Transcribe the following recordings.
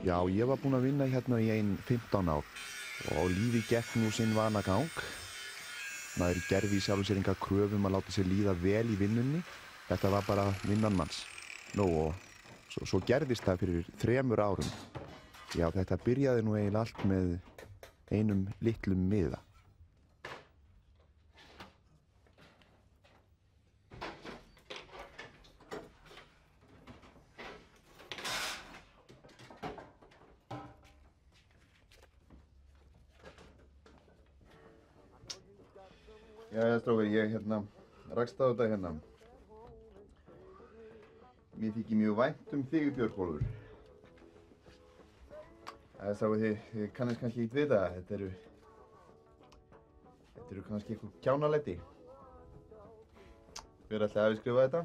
Já, ég var búinn að vinna hérna í 15 ár og lífið gekk nú sinn vanagang. Maður gerði í sjálfu sér enga kröfu að láta sér líða vel í vinnunni. Þetta var bara vinnan manns. Nú, og svo gerðist það fyrir 3 árum. Já, þetta byrjaði nú eiginlega allt með einum litlum miða. Jæja, strákar, ég rakst á þetta hérna. Mér þykir mjög vænt þig, Björgólfur. Strákar, þið kannast kannski ekki við það. Þetta eru kannski eitthvað kjánalæti. Hver ætlaði að skrifa þetta?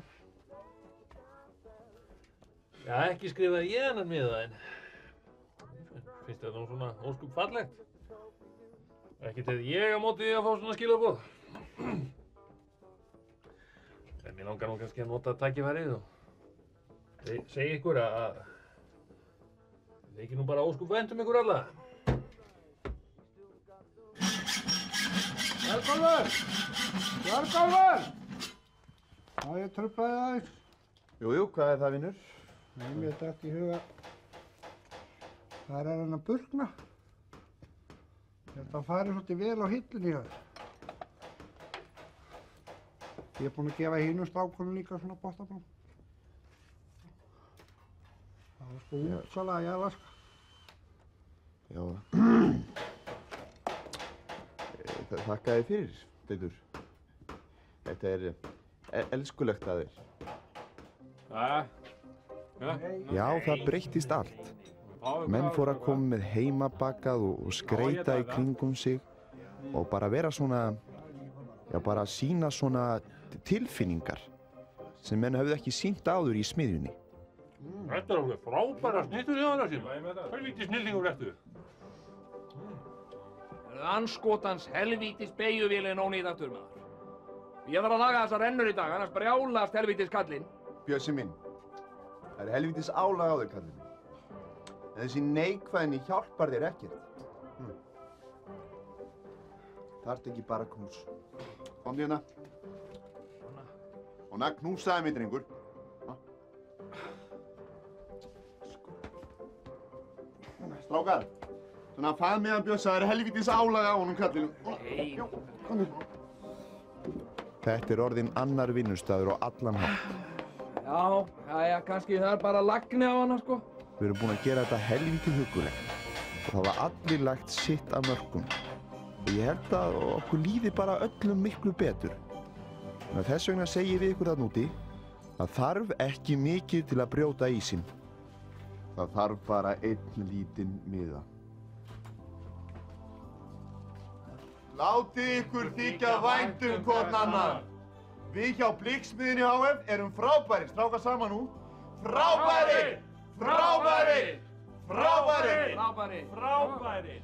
Já, ekki skrifaði ég hennan miða, en finnst þetta nú svona óskup fallegt. Ekki til ég á móti því að fá svona skilaboð. En mér langar nú kannski að nota tækifærið og segja ykkur að þið ekki nú bara óskup vænt ykkur alla. Björgólfur! Björgólfur! Já, ég truflaði aðeins. Jú, hvað er það, vinur? Nei, mér datt í huga. Það er hann að burkna. Ég held að það fari svolítið vel á hillunni hjá þér. Ég er búinn að gefa hinum strákunum líka svona bottablóm. Það var sko útsala að jaðarvaska. Já. Þakka þér fyrir, Teitur. Þetta er elskulegt að þér. Já, það breyttist allt. Menn fóru að koma með heimabakað og skreyta í kringum sig og bara vera svona, já, bara sýna svona tilfinningar sem menn höfðu ekki sýnt áður í smiðjunni. Þetta er alveg frábæra snittur í hana sín. Helvíti snillingur ertu. Andskotans helvítis beygjuvélin ónýt aftur, maður. Ég þarf að laga þessar rennur í dag, annars brjálast helvítis kallinn. Bjössi minn, það er helvítis álag á þér, kallinn minn. En þessi neikvæðni hjálpar þér ekkert. Þarft ekki bara knús. Komdu hérna. Svona, knúsaði mig, drengur. Strákar, svona faðmiðan Bjössa, það er helvítis álag á honum kallinum. Þetta er orðinn annar vinnustaður á allan hátt. Já, kannski það er bara lagni á hana, sko. Við erum búin að gera þetta helvítið huggulegt og það var allir lagt sitt af mörkum. Og ég held að okkur líði bara öllum miklu betur. En þess vegna segi við ykkur þarna úti að þarf ekki mikið til að brjóta ísinn. Það þarf bara einn lítinn miða. Látið ykkur þykja vænt hvorn annan. Við hjá Blikksmiðjunni HF erum frábærir. Strákar saman nú. Frábærir! Frábærir! Frábærir! Frábærir! Frábærir!